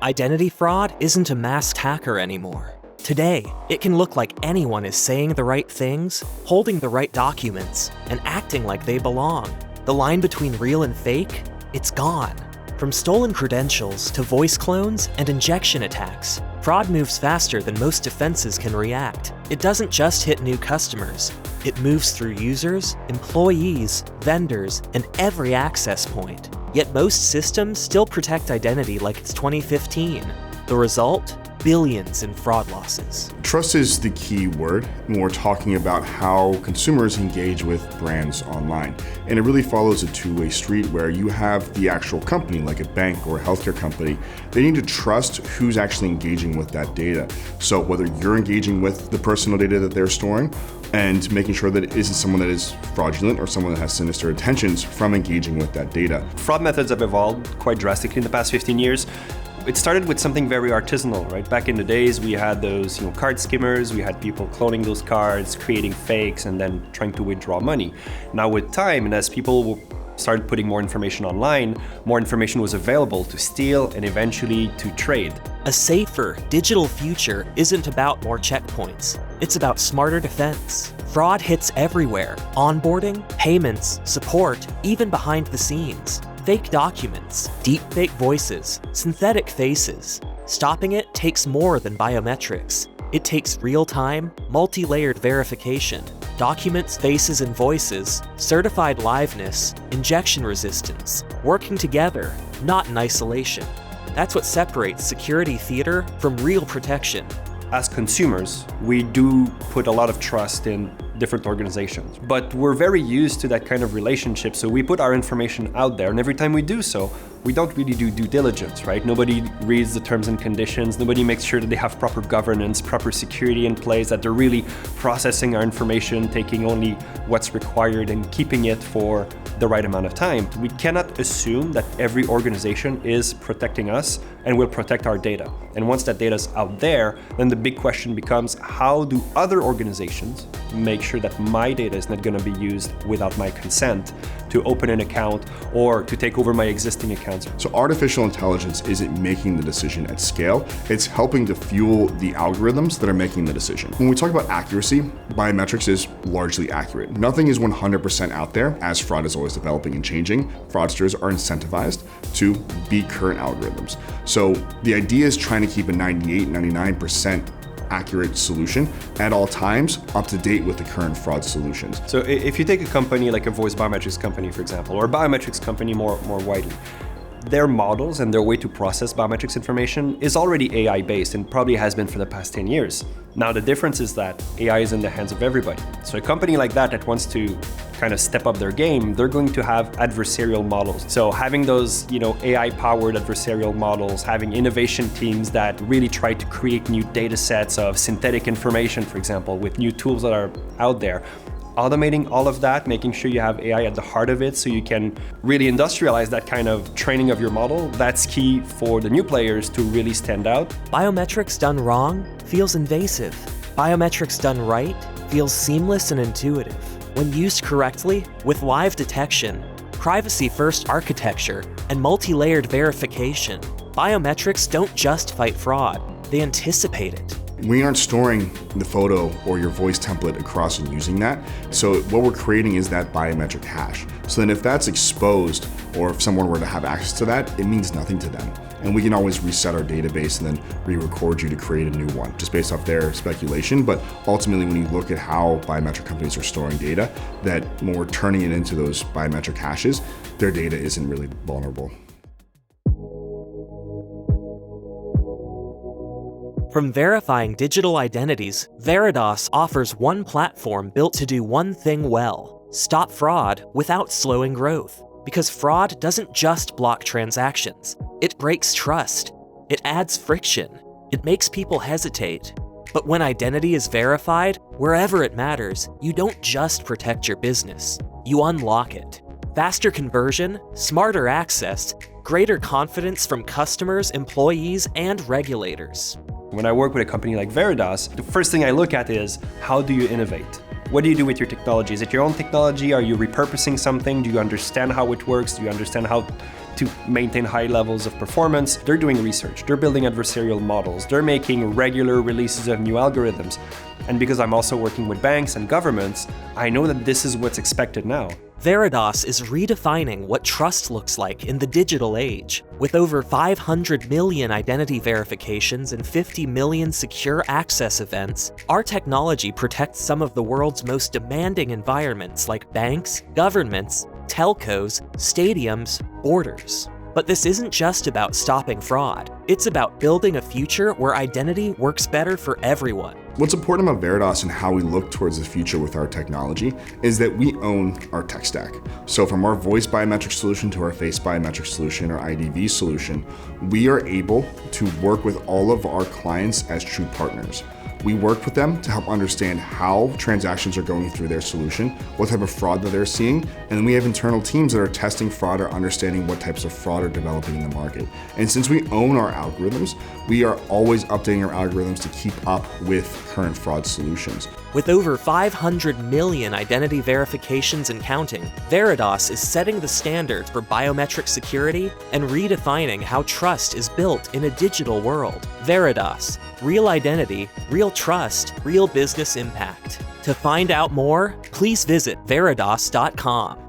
Identity fraud isn't a masked hacker anymore. Today, it can look like anyone is saying the right things, holding the right documents, and acting like they belong. The line between real and fake? It's gone. From stolen credentials to voice clones and injection attacks, fraud moves faster than most defenses can react. It doesn't just hit new customers. It moves through users, employees, vendors, and every access point. Yet most systems still protect identity like it's 2015. The result? Billions in fraud losses. Trust is the key word when we're talking about how consumers engage with brands online. And it really follows a two-way street where you have the actual company, like a bank or a healthcare company. They need to trust who's actually engaging with that data. So whether you're engaging with the personal data that they're storing and making sure that it isn't someone that is fraudulent or someone that has sinister intentions from engaging with that data. Fraud methods have evolved quite drastically in the past 15 years. It started with something very artisanal, right? Back in the days, we had those card skimmers, we had people cloning those cards, creating fakes, and then trying to withdraw money. Now with time, and as people started putting more information online, more information was available to steal and eventually to trade. A safer, digital future isn't about more checkpoints. It's about smarter defense. Fraud hits everywhere: onboarding, payments, support, even behind the scenes. Fake documents, deepfake voices, synthetic faces. Stopping it takes more than biometrics. It takes real-time, multi-layered verification, documents, faces, and voices, certified liveness, injection resistance, working together, not in isolation. That's what separates security theater from real protection. As consumers, we do put a lot of trust in different organizations, but we're very used to that kind of relationship, so we put our information out there, and every time we do so, we don't really do due diligence, right? Nobody reads the terms and conditions, nobody makes sure that they have proper governance, proper security in place, that they're really processing our information, taking only what's required and keeping it for the right amount of time. We cannot assume that every organization is protecting us and will protect our data. And once that data is out there, then the big question becomes, how do other organizations make sure that my data is not going to be used without my consent to open an account or to take over my existing accounts? So artificial intelligence isn't making the decision at scale, it's helping to fuel the algorithms that are making the decision. When we talk about accuracy, biometrics is largely accurate. Nothing is 100% out there, as fraud is always developing and changing. Fraudsters are incentivized to beat current algorithms. So the idea is trying to keep a 98, 99% accurate solution at all times, up to date with the current fraud solutions. So if you take a company like a voice biometrics company, for example, or a biometrics company more widely, their models and their way to process biometrics information is already AI-based and probably has been for the past 10 years. Now the difference is that AI is in the hands of everybody. So a company like that wants to kind of step up their game, they're going to have adversarial models. So having those, AI-powered adversarial models, having innovation teams that really try to create new data sets of synthetic information, for example, with new tools that are out there. Automating all of that, making sure you have AI at the heart of it so you can really industrialize that kind of training of your model, that's key for the new players to really stand out. Biometrics done wrong feels invasive. Biometrics done right feels seamless and intuitive. When used correctly, with live detection, privacy-first architecture, and multi-layered verification, biometrics don't just fight fraud, they anticipate it. We aren't storing the photo or your voice template across and using that. So what we're creating is that biometric hash. So then if that's exposed, or if someone were to have access to that, it means nothing to them. And we can always reset our database and then re-record you to create a new one, just based off their speculation. But ultimately, when you look at how biometric companies are storing data, that when we're turning it into those biometric hashes, their data isn't really vulnerable. From verifying digital identities, Veridas offers one platform built to do one thing well: stop fraud without slowing growth. Because fraud doesn't just block transactions, it breaks trust, it adds friction, it makes people hesitate. But when identity is verified, wherever it matters, you don't just protect your business, you unlock it. Faster conversion, smarter access, greater confidence from customers, employees, and regulators. When I work with a company like Veridas, the first thing I look at is, how do you innovate? What do you do with your technology? Is it your own technology? Are you repurposing something? Do you understand how it works? Do you understand how to maintain high levels of performance? They're doing research. They're building adversarial models. They're making regular releases of new algorithms. And because I'm also working with banks and governments, I know that this is what's expected now. Veridas is redefining what trust looks like in the digital age. With over 500 million identity verifications and 50 million secure access events, our technology protects some of the world's most demanding environments like banks, governments, telcos, stadiums, borders. But this isn't just about stopping fraud. It's about building a future where identity works better for everyone. What's important about Veridas and how we look towards the future with our technology is that we own our tech stack. So from our voice biometric solution to our face biometric solution or IDV solution, we are able to work with all of our clients as true partners. We work with them to help understand how transactions are going through their solution, what type of fraud that they're seeing, and then we have internal teams that are testing fraud or understanding what types of fraud are developing in the market. And since we own our algorithms, we are always updating our algorithms to keep up with current fraud solutions. With over 500 million identity verifications and counting, Veridas is setting the standard for biometric security and redefining how trust is built in a digital world. Veridas, real identity, real trust, real business impact. To find out more, please visit veridas.com.